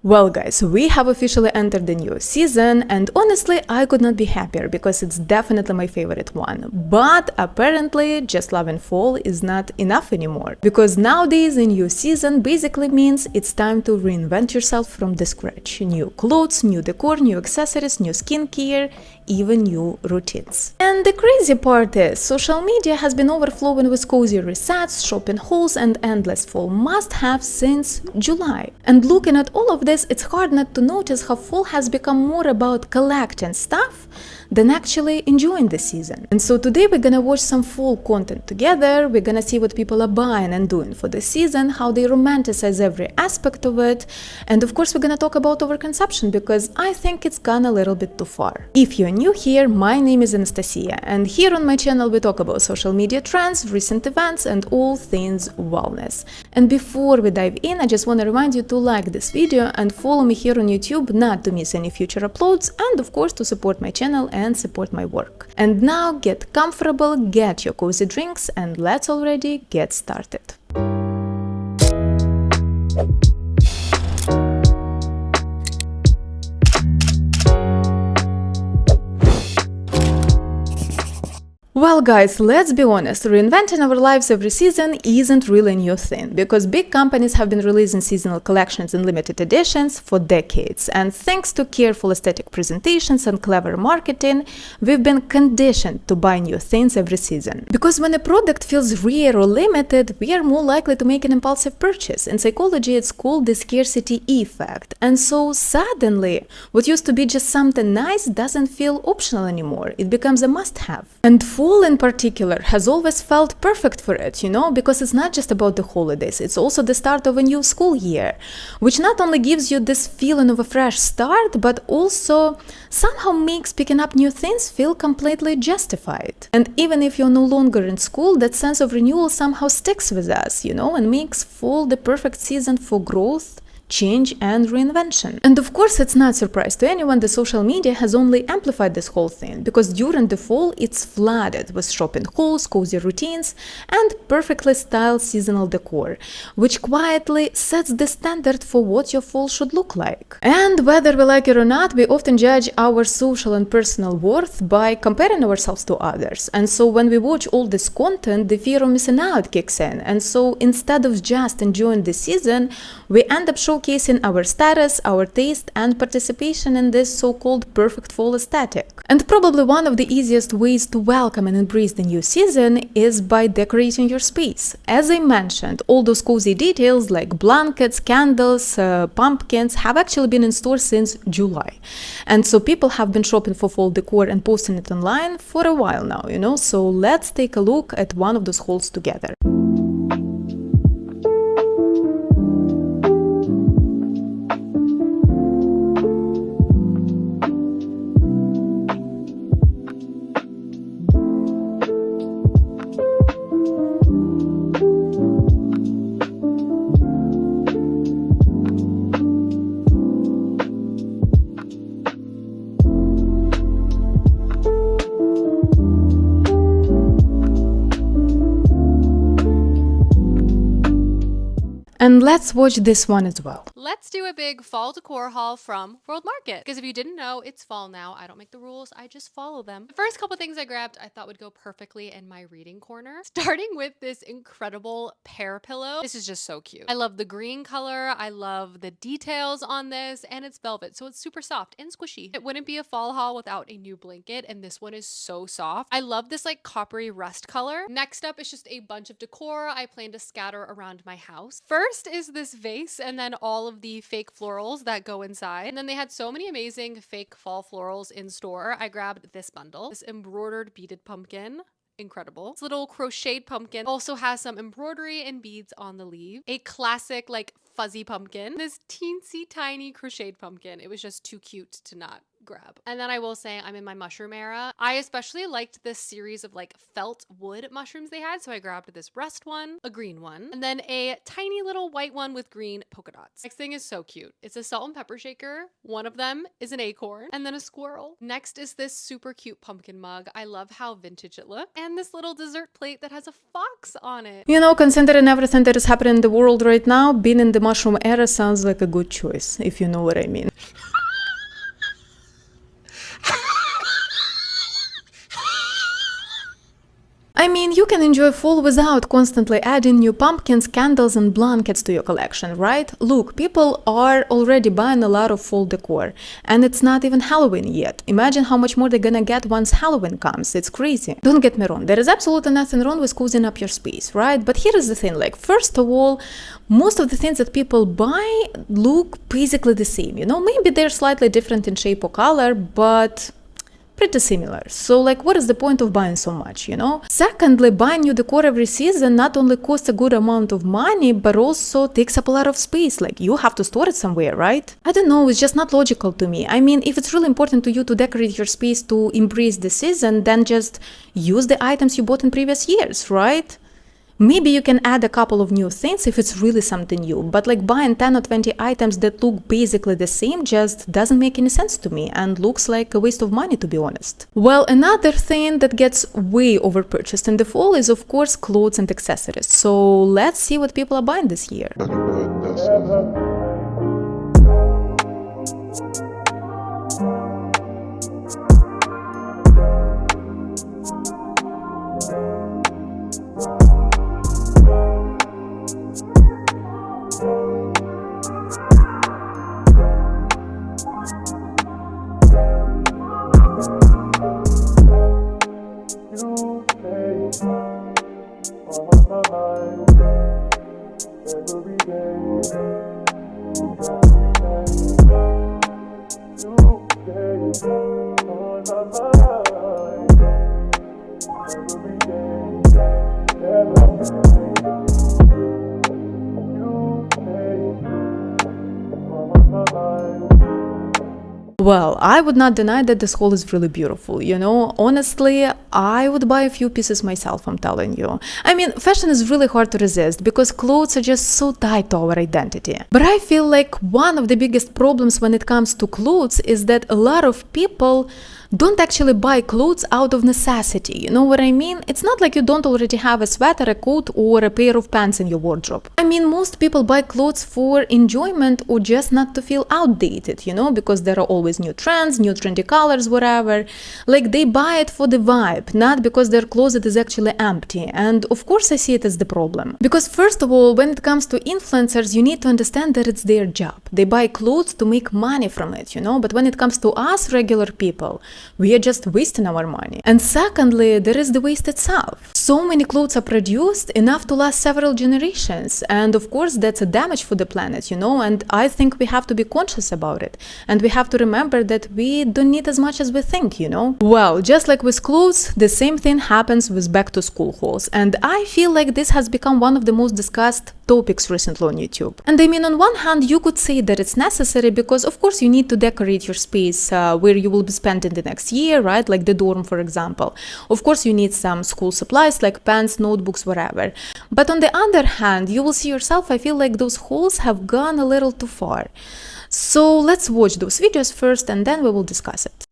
Well guys, we have officially entered the new season and honestly I could not be happier because it's definitely my favorite one. But apparently just loving fall is not enough anymore, because nowadays a new season basically means it's time to reinvent yourself from the scratch. New clothes, new decor, new accessories, new skincare, even new routines. And the crazy part is, social media has been overflowing with cozy resets, shopping hauls and endless fall must-haves since July. And looking at all of this, it's hard not to notice how fall has become more about collecting stuff than actually enjoying the season. And so today we're gonna watch some fall content together, we're gonna see what people are buying and doing for the season, how they romanticize every aspect of it, and of course we're gonna talk about overconsumption because I think it's gone a little bit too far. If you're new here, my name is Anastasia, and here on my channel we talk about social media trends, recent events, and all things wellness. And before we dive in, I just want to remind you to like this video and follow me here on YouTube not to miss any future uploads, and of course to support my channel and support my work. And now get comfortable, get your cozy drinks, and let's already get started. Well guys, let's be honest, reinventing our lives every season isn't really a new thing, because big companies have been releasing seasonal collections and limited editions for decades, and thanks to careful aesthetic presentations and clever marketing, we've been conditioned to buy new things every season. Because when a product feels rare or limited, we are more likely to make an impulsive purchase. In psychology, it's called the scarcity effect, and so suddenly, what used to be just something nice doesn't feel optional anymore, it becomes a must-have. And fall in particular has always felt perfect for it, because it's not just about the holidays, it's also the start of a new school year, which not only gives you this feeling of a fresh start, but also somehow makes picking up new things feel completely justified. And even if you're no longer in school, that sense of renewal somehow sticks with us, and makes fall the perfect season for growth, change and reinvention. And of course it's not a surprise to anyone that social media has only amplified this whole thing, because during the fall it's flooded with shopping hauls, cozy routines and perfectly styled seasonal decor, which quietly sets the standard for what your fall should look like. And whether we like it or not, we often judge our social and personal worth by comparing ourselves to others. And so when we watch all this content, the fear of missing out kicks in, and so instead of just enjoying the season, we end up showcasing our status, our taste, and participation in this so-called perfect fall aesthetic. And probably one of the easiest ways to welcome and embrace the new season is by decorating your space. As I mentioned, all those cozy details like blankets, candles, pumpkins have actually been in store since July. And so people have been shopping for fall decor and posting it online for a while now, so let's take a look at one of those hauls together. And let's watch this one as well. Let's do a big fall decor haul from World Market. Because if you didn't know, it's fall now. I don't make the rules, I just follow them. The first couple things I grabbed I thought would go perfectly in my reading corner. Starting with this incredible pear pillow. This is just so cute. I love the green color. I love the details on this, and it's velvet, so it's super soft and squishy. It wouldn't be a fall haul without a new blanket, and this one is so soft. I love this like coppery rust color. Next up is just a bunch of decor I plan to scatter around my house. First is this vase, and then all of the fake florals that go inside. And then they had so many amazing fake fall florals in store. I grabbed this bundle, this embroidered beaded pumpkin. Incredible. This little crocheted pumpkin also has some embroidery and beads on the leaf. A classic like fuzzy pumpkin. This teensy tiny crocheted pumpkin. It was just too cute to not grab. And then I will say I'm in my mushroom era. I especially liked this series of like felt wood mushrooms they had. So I grabbed this rust one, a green one, and then a tiny little white one with green polka dots. Next thing is so cute. It's a salt and pepper shaker. One of them is an acorn and then a squirrel. Next is this super cute pumpkin mug. I love how vintage it looks. And this little dessert plate that has a fox on it. You know, considering everything that is happening in the world right now, being in the mushroom era sounds like a good choice, if you know what I mean. I mean, you can enjoy fall without constantly adding new pumpkins, candles, and blankets to your collection, right? Look, people are already buying a lot of fall decor, and it's not even Halloween yet. Imagine how much more they're gonna get once Halloween comes. It's crazy. Don't get me wrong, there is absolutely nothing wrong with cozying up your space, right? But here is the thing, like, first of all, most of the things that people buy look basically the same, you know? Maybe they're slightly different in shape or color, but pretty similar. So like, what is the point of buying so much, you know? Secondly, buying new decor every season not only costs a good amount of money, but also takes up a lot of space. Like, you have to store it somewhere, right? I don't know, it's just not logical to me. I mean, if it's really important to you to decorate your space to embrace the season, then just use the items you bought in previous years, right? Maybe you can add a couple of new things if it's really something new, but like buying 10 or 20 items that look basically the same just doesn't make any sense to me and looks like a waste of money, to be honest. Well, another thing that gets way overpurchased in the fall is of course clothes and accessories. So let's see what people are buying this year. Well, I would not deny that this haul is really beautiful, you know. Honestly, I would buy a few pieces myself, I'm telling you. I mean, fashion is really hard to resist because clothes are just so tied to our identity. But I feel like one of the biggest problems when it comes to clothes is that a lot of people don't actually buy clothes out of necessity. You know what I mean? It's not like you don't already have a sweater, a coat, or a pair of pants in your wardrobe. I mean, most people buy clothes for enjoyment or just not to feel outdated, you know, because there are always new trends, new trendy colors, whatever. Like, they buy it for the vibe, not because their closet is actually empty. And of course, I see it as the problem. Because first of all, when it comes to influencers, you need to understand that it's their job. They buy clothes to make money from it, you know, but when it comes to us regular people, we are just wasting our money. And secondly, there is the waste itself. So many clothes are produced enough to last several generations. And of course, that's a damage for the planet, you know, and I think we have to be conscious about it. And we have to remember that we don't need as much as we think, you know. Well, just like with clothes, the same thing happens with back to school hauls. And I feel like this has become one of the most discussed topics recently on YouTube. And I mean, on one hand, you could say that it's necessary because of course you need to decorate your space where you will be spending the next year, right? Like the dorm, for example. Of course, you need some school supplies like pens, notebooks, whatever. But on the other hand, you will see yourself, I feel like those hauls have gone a little too far. So let's watch those videos first and then we will discuss it.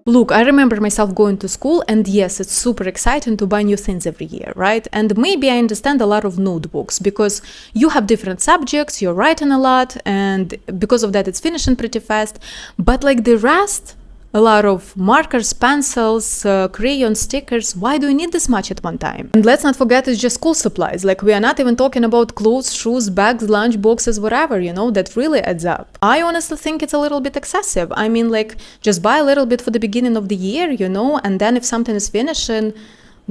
Look, I remember myself going to school, and yes, it's super exciting to buy new things every year, right? And maybe I understand a lot of notebooks because you have different subjects, you're writing a lot, and because of that, it's finishing pretty fast. But like the rest, a lot of markers, pencils, crayons, stickers. Why do you need this much at one time? And let's not forget it's just school supplies. Like we are not even talking about clothes, shoes, bags, lunch boxes, whatever, that really adds up. I honestly think it's a little bit excessive. I mean, like just buy a little bit for the beginning of the year, and then if something is finishing,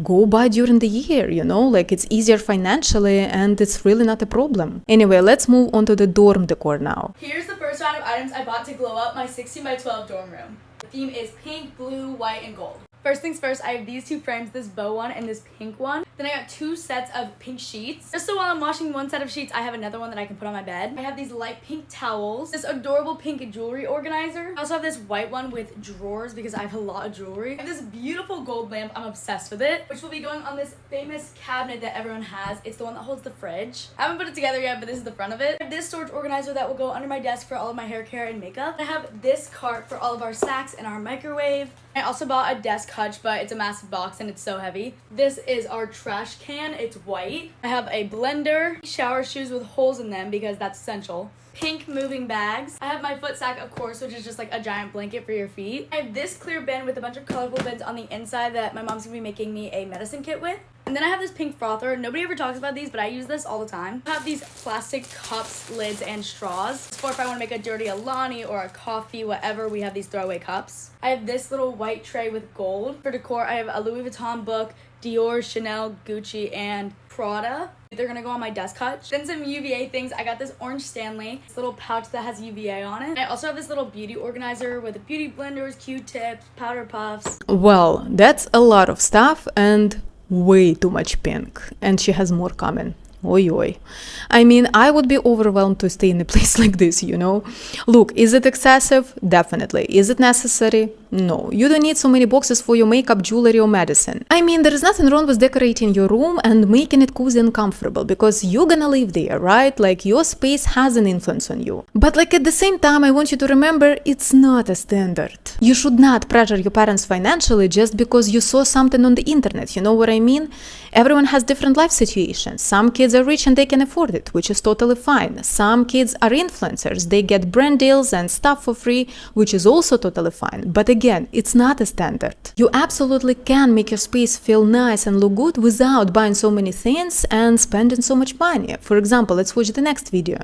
go buy during the year, like it's easier financially and it's really not a problem. Anyway, let's move on to the dorm decor now. Here's the first round of items I bought to glow up my 16 by 12 dorm room. The theme is pink, blue, white, and gold. First things first, I have these two frames, this bow one and this pink one. Then I got two sets of pink sheets. Just so while I'm washing one set of sheets, I have another one that I can put on my bed. I have these light pink towels, this adorable pink jewelry organizer. I also have this white one with drawers because I have a lot of jewelry. I have this beautiful gold lamp, I'm obsessed with it, which will be going on this famous cabinet that everyone has. It's the one that holds the fridge. I haven't put it together yet, but this is the front of it. I have this storage organizer that will go under my desk for all of my hair care and makeup. I have this cart for all of our snacks and our microwave. I also bought a desk hutch, but it's a massive box and it's so heavy. This is our trash can. It's white. I have a blender, shower shoes with holes in them because that's essential. Pink moving bags. I have my foot sack, of course, which is just like a giant blanket for your feet. I have this clear bin with a bunch of colorful bins on the inside that my mom's gonna be making me a medicine kit with. And then I have this pink frother. Nobody ever talks about these, but I use this all the time. I have these plastic cups, lids, and straws. For if I want to make a dirty Alani or a coffee, whatever, we have these throwaway cups. I have this little white tray with gold. For decor, I have a Louis Vuitton book, Dior, Chanel, Gucci, and Prada. They're gonna go on my desk hutch. Then some UVA things. I got this orange Stanley, this little pouch that has UVA on it. And I also have this little beauty organizer with beauty blenders, Q-tips, powder puffs. Well, that's a lot of stuff and way too much pink. And she has more coming. Oi, oi. I mean, I would be overwhelmed to stay in a place like this, Look, is it excessive? Definitely. Is it necessary? No. You don't need so many boxes for your makeup, jewelry, or medicine. I mean, there is nothing wrong with decorating your room and making it cozy and comfortable because you're gonna live there, right? Like, your space has an influence on you. But like at the same time, I want you to remember it's not a standard. You should not pressure your parents financially just because you saw something on the internet. You know what I mean? Everyone has different life situations. Some kids are rich and they can afford it, which is totally fine. Some kids are influencers. They get brand deals and stuff for free, which is also totally fine. But again, it's not a standard. You absolutely can make your space feel nice and look good without buying so many things and spending so much money. For example, let's watch the next video.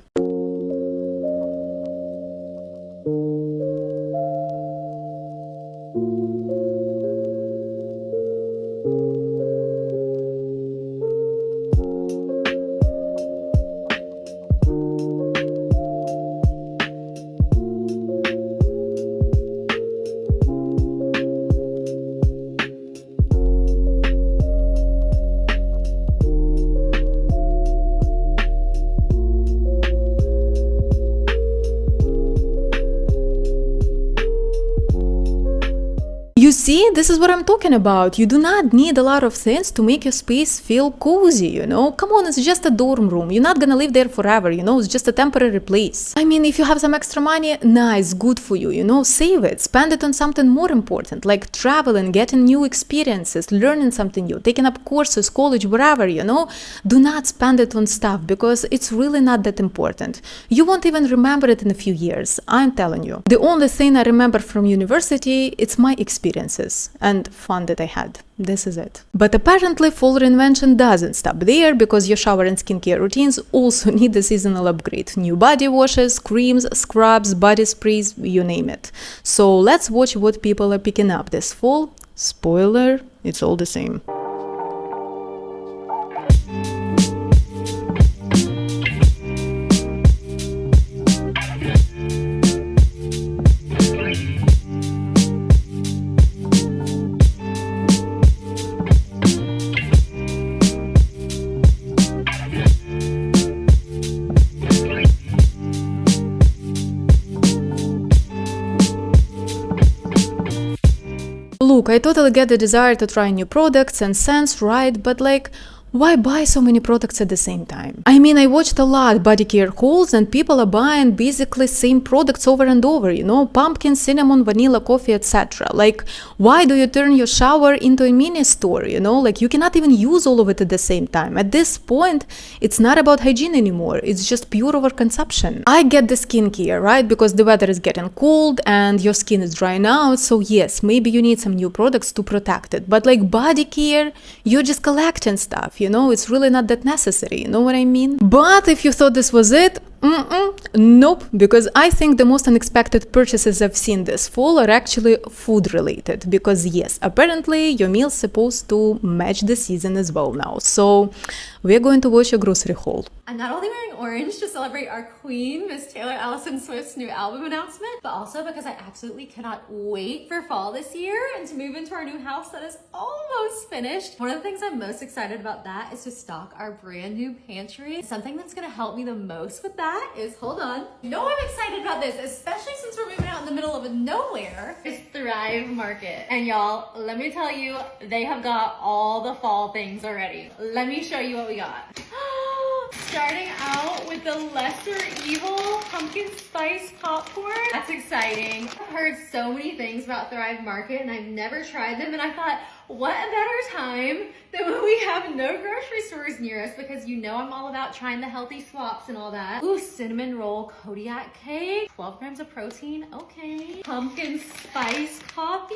See, this is what I'm talking about. You do not need a lot of things to make your space feel cozy, Come on, it's just a dorm room. You're not gonna live there forever, It's just a temporary place. I mean, if you have some extra money, nice, good for you, Save it. Spend it on something more important, like traveling, getting new experiences, learning something new, taking up courses, college, wherever, Do not spend it on stuff because it's really not that important. You won't even remember it in a few years, I'm telling you. The only thing I remember from university, it's my experience and fun that I had. This is it. But apparently fall reinvention doesn't stop there because your shower and skincare routines also need a seasonal upgrade. New body washes, creams, scrubs, body sprays, you name it. So let's watch what people are picking up this fall. Spoiler, it's all the same. Look, I totally get the desire to try new products and scents, right? But like, why buy so many products at the same time? I mean, I watched a lot body care hauls and people are buying basically same products over and over, you know, pumpkin, cinnamon, vanilla, coffee, etc. Like, why do you turn your shower into a mini store, you know? Like, you cannot even use all of it at the same time. At this point, it's not about hygiene anymore. It's just pure overconsumption. I get the skincare, right? Because the weather is getting cold and your skin is drying out. So yes, maybe you need some new products to protect it. But like body care, you're just collecting stuff, you know? It's really not that necessary, you know what I mean? But if you thought this was it, nope, because I think the most unexpected purchases I've seen this fall are actually food related, because yes, apparently your meal's supposed to match the season as well now. So we're going to watch a grocery haul. I'm not only wearing orange to celebrate our queen, Miss Taylor Allison Swift's new album announcement, but also because I absolutely cannot wait for fall this year and to move into our new house that is almost finished. One of the things I'm most excited about that is to stock our brand new pantry. Something that's gonna help me the most with that is, hold on. You know I'm excited about this, especially since we're moving out in the middle of nowhere, is Thrive Market. And y'all, let me tell you, they have got all the fall things already. Let me show you what we got. Starting out with the Lesser Evil pumpkin spice popcorn. That's exciting. I've heard so many things about Thrive Market and I've never tried them, and I thought, what a better time than when we have no grocery stores near us, because you know I'm all about trying the healthy swaps and all that. Ooh, cinnamon roll Kodiak cake, 12 grams of protein, okay. Pumpkin spice coffee,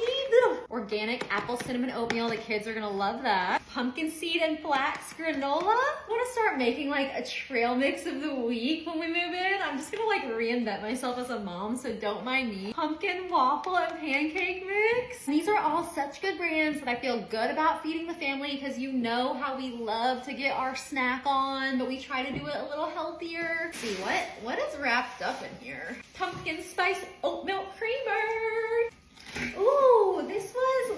organic apple cinnamon oatmeal, the kids are gonna love that. Pumpkin seed and flax granola. I wanna start making like a trail mix of the week when we move in. I'm just gonna like reinvent myself as a mom, so don't mind me. Pumpkin waffle and pancake mix. These are all such good brands that I feel good about feeding the family, because you know how we love to get our snack on, but we try to do it a little healthier. Let's see, what is wrapped up in here? Pumpkin spice oat milk creamer. Ooh,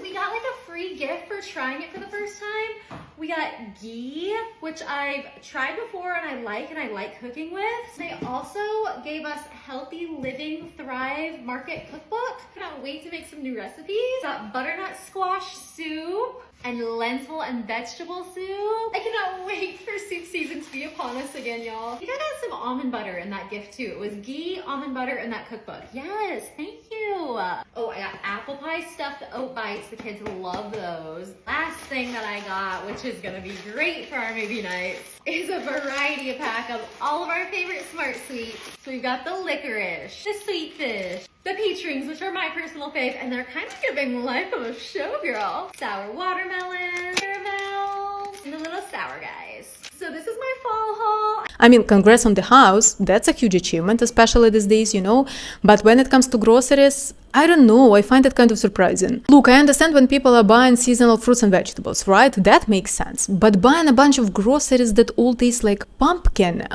we got like a free gift for trying it for the first time. We got ghee, which I've tried before and I like cooking with. They also gave us Healthy Living Thrive Market Cookbook. Cannot wait to make some new recipes. Got butternut squash soup and lentil and vegetable soup. I cannot wait for soup season to be upon us again, y'all. I think I got some almond butter in that gift too. It was ghee, almond butter, and that cookbook. Yes, thank you. Oh, I got apple pie stuffed oat bites. The kids love those. Last thing that I got, which is gonna be great for our movie nights, is a variety pack of all of our favorite Smart Sweets. So we've got the licorice, the sweet fish, the peach rings, which are my personal fave, and they're kind of giving life of a showgirl. Sour watermelon, caramel, and the little sour guys. So this is my fall haul. I mean, congrats on the house. That's a huge achievement, especially these days, you know. But when it comes to groceries, I don't know, I find it kind of surprising. Look, I understand when people are buying seasonal fruits and vegetables, right? That makes sense. But buying a bunch of groceries that all taste like pumpkin,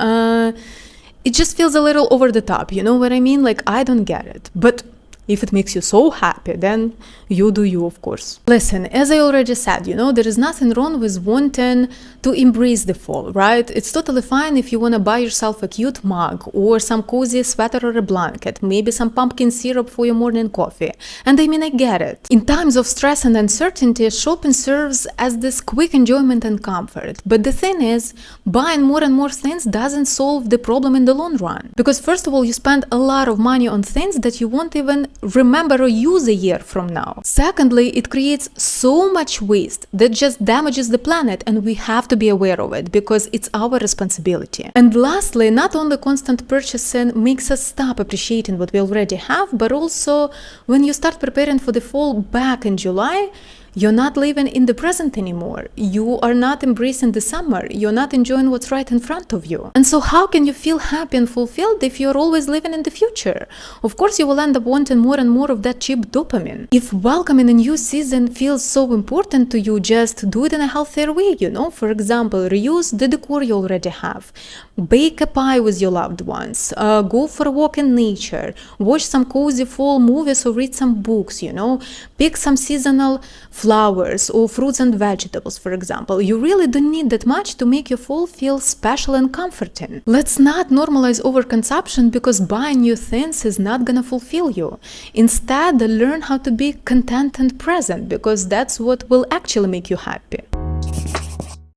it just feels a little over the top, you know what I mean? Like, I don't get it. But if it makes you so happy, then you do you, of course. Listen, as I already said, you know, there is nothing wrong with wanting to embrace the fall, right? It's totally fine if you want to buy yourself a cute mug or some cozy sweater or a blanket, maybe some pumpkin syrup for your morning coffee. And I mean, I get it. In times of stress and uncertainty, shopping serves as this quick enjoyment and comfort. But the thing is, buying more and more things doesn't solve the problem in the long run. Because first of all, you spend a lot of money on things that you won't even remember or use a year from now. Secondly, it creates so much waste that just damages the planet, and we have to be aware of it because it's our responsibility. And lastly, not only constant purchasing makes us stop appreciating what we already have, but also when you start preparing for the fall back in July, you're not living in the present anymore. You are not embracing the summer. You're not enjoying what's right in front of you. And so how can you feel happy and fulfilled if you're always living in the future? Of course, you will end up wanting more and more of that cheap dopamine. If welcoming a new season feels so important to you, just do it in a healthier way, you know? For example, reuse the decor you already have. Bake a pie with your loved ones. Go for a walk in nature. Watch some cozy fall movies or read some books, you know? Pick some seasonal flowers or fruits and vegetables, for example. You really don't need that much to make your fall feel special and comforting. Let's not normalize overconsumption because buying new things is not gonna fulfill you. Instead, learn how to be content and present, because that's what will actually make you happy.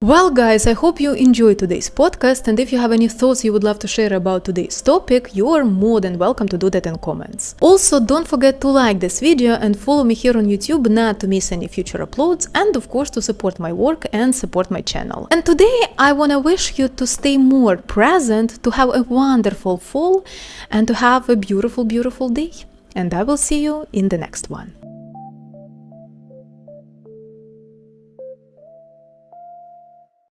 Well guys, I hope you enjoyed today's podcast, and if you have any thoughts you would love to share about today's topic, you are more than welcome to do that in comments. Also, don't forget to like this video and follow me here on YouTube not to miss any future uploads, and of course to support my work and support my channel. And today I wanna wish you to stay more present, to have a wonderful fall, and to have a beautiful, beautiful day. And I will see you in the next one.